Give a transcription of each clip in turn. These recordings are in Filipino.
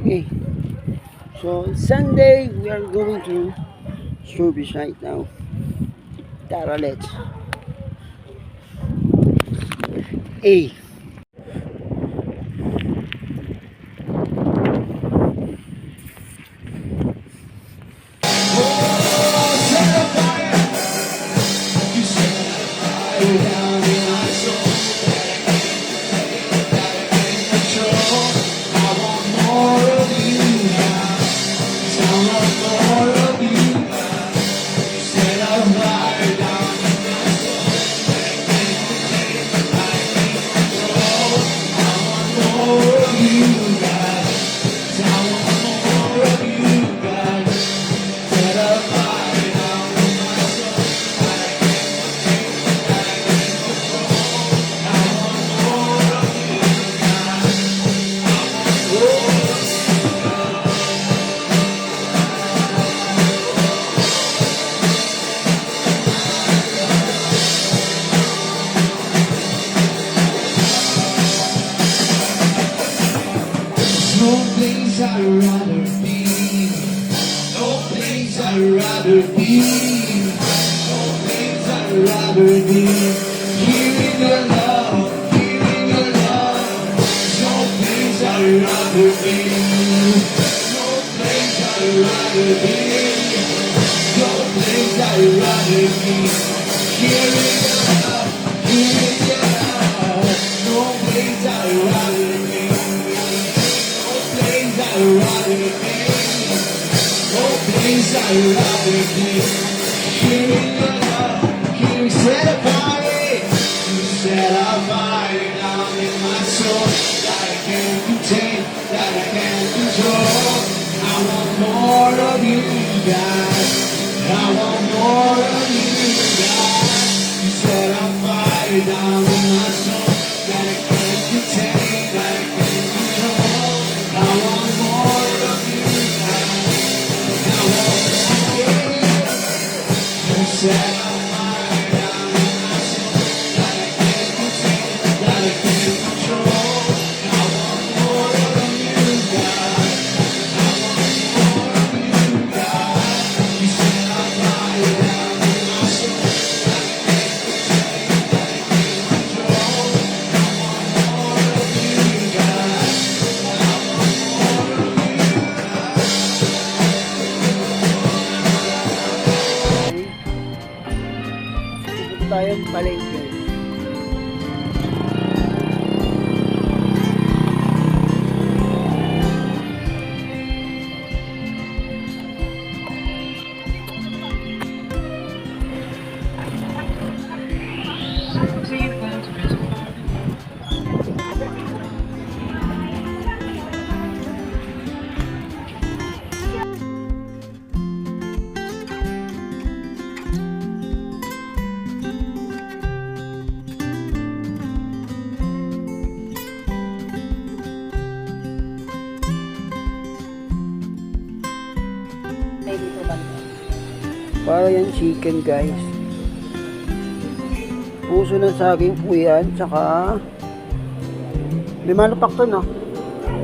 Okay. So, Sunday, we are going to service right now. Tara, let's. A. No place I'd rather be. No place I'd rather be. No place I'd rather be. Here in your love, here in your love. No place I'd rather be. No place I'd rather be. No place I'd rather be. Here in your love, here in your love. No place I'd rather be. I'd rather be, no place I'd rather be. Here in your love, here you set a fire, you set a fire down in my soul that I can't contain, that I can't control. I want more of you, God. I want more of you, God. You set a fire down in my soul that I can't contain, that I can't control. I want more of you, God. I want more of you. You set a fire down in my soul that I can't contain, that I can't control. I want more of you, God. I want more of you, God. You set a fire down in my soul that I can't contain, that I can't control. I want more of you, God. Pupunta tayong palengke. Para yan chicken, guys. Puso ng saging po yan. Tsaka may manapak to, no?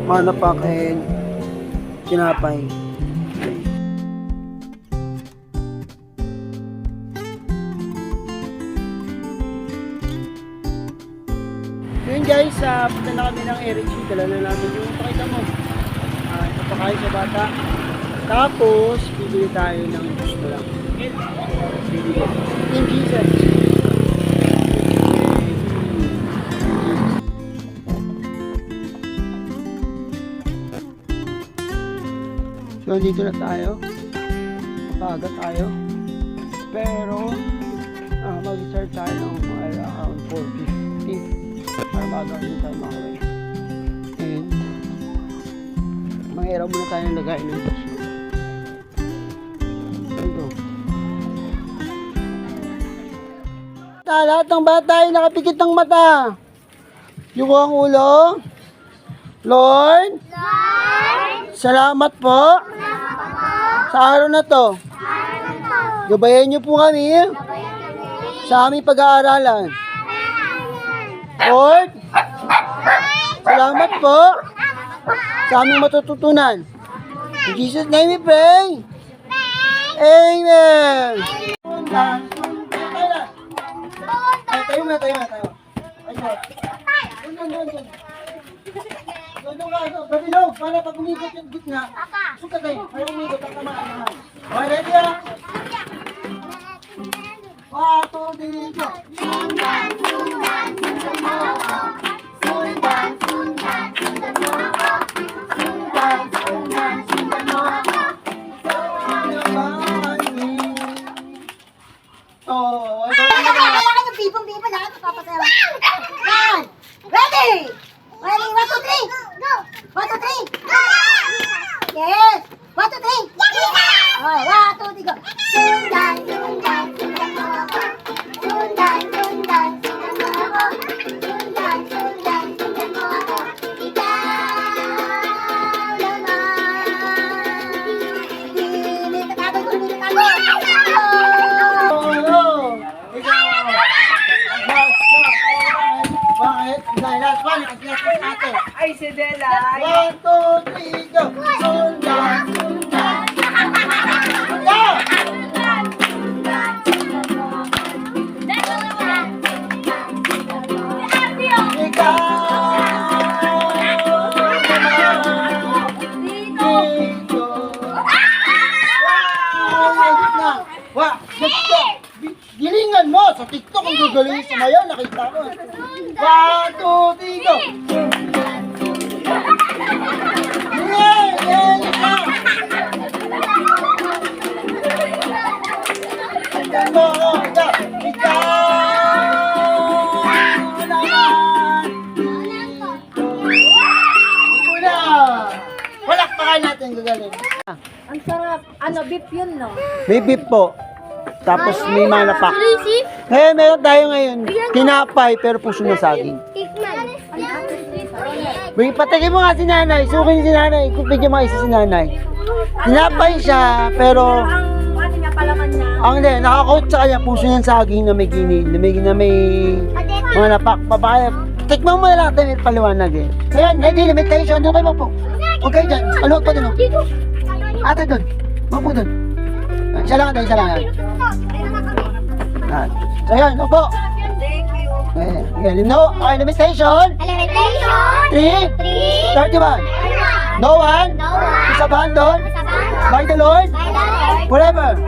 Manapak and tinapay. Yun guys, punta na kami ng Eric. Dala na namin yung pakita mo. Ipapakain sa bata. Tapos, bibili tayo ng gusto lang. Bibili. In Jesus. So, dito na tayo. Paga tayo. Pero, mag-start tayo ng around 4:50 para magawa tayo makaway. And, manghiraw muna tayo ng lagay ng gusto. Lahat ng bata ay nakapikit ng mata. Yung ang ulo. Lord, salamat po sa araw na to. Gabayan niyo po kami sa aming pag-aaralan. Lord, salamat po sa aming matututunan. In Jesus' name we pray. Amen. Ay, tayo mo. Ay, doon. Babilog, para pag umikot yung gitna, sukat tayo. Para umikot ang tamaan naman. Okay, ready ah? 1, 2, 3, go. Oh, Kailangan yung pipong-pipong lahat papasayaw. Yan! Ready! Ready? 1, 2, 3! Go! 1, 2, 3! Yes! 1, 2, 3! Okay, 1, 2, 3, go! Sundan, sundan, sundan mo ako. Sundan, sundan, sundan mo ako. Sundan, sundan, sundan mo ako. Ikaw naman. Hindi tatago. Bakit? Last one, last ate. Ay, si Dela. 1, 2, 3, go! Sundan! Go! Ikaw naman dito. Wah! Gilingan mo! Sa TikTok ang gagaling sumayaw, nakita ko. 1, 2, 3, go! Walakpakan natin gagaling. Ang sarap. Ano, beef yun, no? May beef po. Tapos may malapak. Eh, meron tayo ngayon. Tinapay pero puso na saging. Patikin mo nga si nanay. Sukin si nanay. Bigyan mo isa si nanay. Tinapay siya pero Ang ano niya, palaman niya. ang nakakot sa kanya puso ng saging na may gini, na may mga napak. Papaya. Tikman mo na lang tayo paliwanag eh. Ayan, hindi limitation. Doon kayo po. Huwag kayo dyan. Ano pa doon? Ate doon. Huwag po doon. Isa lang tayo, isa lang. Yan. So yan, upo. Okay, no, okay, limitation. 3, 31. No one is abandoned by the Lord forever.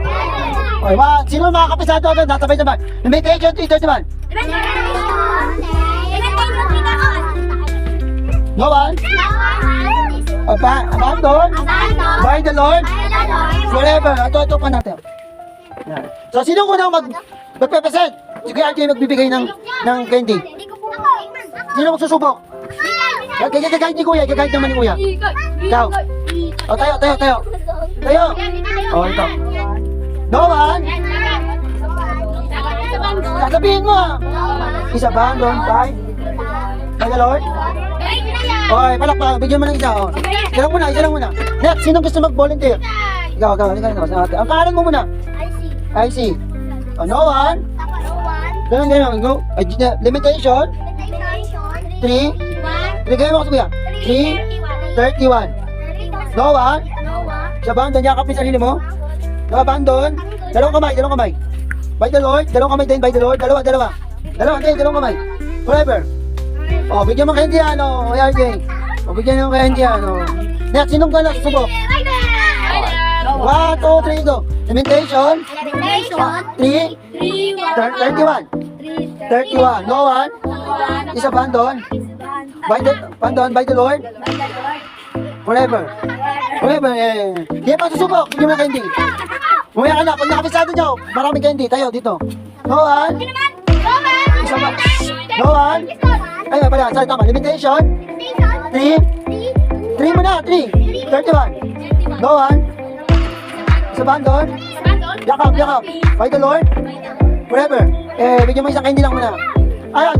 Okay, sino makakapisado doon? Nasabay naman. Limitation 3, 31. No one abandoned by the Lord forever. Ito pa natin. Yan. So, sino ko nang magpe-present? Si Kuya RJ magbibigay ng candy. Sino magsusubok? Gagahit ni Kuya, gagahit naman ni Kuya. Ikaw. O, tayo. Tayo. O, ito. No one. Sasabihin mo ah. Is abandoned by the Lord. Okay, palakpak. Bigyan mo ng isa. O. Isa lang muna. Next, sino gusto mag-volunteer? Ikaw. Ang pangalan mo muna. I see. Oh, no one. Ganun. Go. Limitation. 3. Bigay mo ko sa Kuya. 3, 31. No one. Sa abandon, yakap yung sarili mo. No abandon. Dalawang kamay. By the Lord. Dalawang kamay din, by the Lord. Dalawa. Dalawang kamay. Forever. Oh, bigyan mo candy ano. RJ. Oh, bigyan mo candy ano. Next, sinong ka susubok? 1, 2, 3, go. Limitation. 3, 31. 31. No one is abandoned by the Lord forever. Eh. Hindi pa susubok. Bigyan mo ng candy. Umuya ka na. Pag nakapisado nyo, maraming candy. Tayo dito. No one. No one. Ayun pala. Sorry, tama. Limitation. 3 mo na. 3. 31. No one. Sa bandon. Yakap. By the Lord. Forever. Bigyan mo isang candy lang muna. Ayun.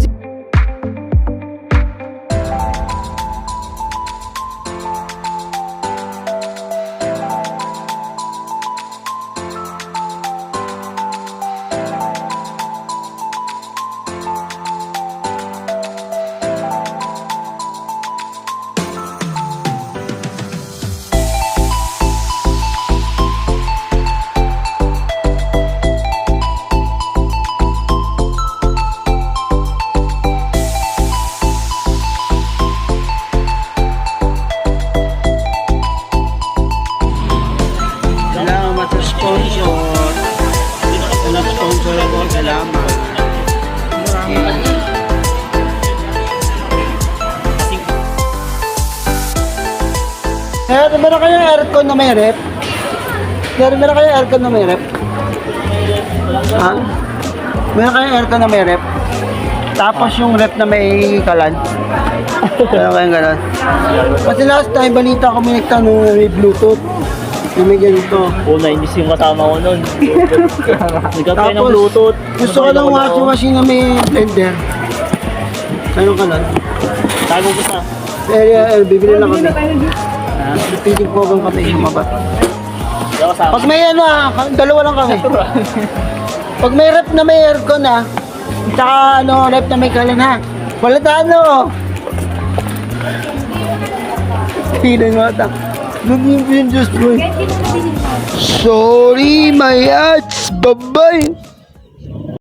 Meron kayong aircon na may rep? Meron kayong aircon na may rep? Ha? Meron kayong aircon na may rep? Tapos yung rep na may kalan? Meron kayong ganon? Kasi last time, balita ko may nagtanong may Bluetooth. Yung may ganito. Nainis yung kasama ko nun. Nagkakain ng Tapos, Bluetooth. gusto ko ng washing machine na may blender. Meron ka lang? Tago ko sa. Bibili lang kami. Piling ko bang kami lumabat. Hindi ako kasama. Pag may ano dalawa lang kami. Pag may rep na may aircon tsaka rep na may kalan wala tayo. Piling mo ata. Good yung Diyos boy. Sorry, my ads. Bye-bye.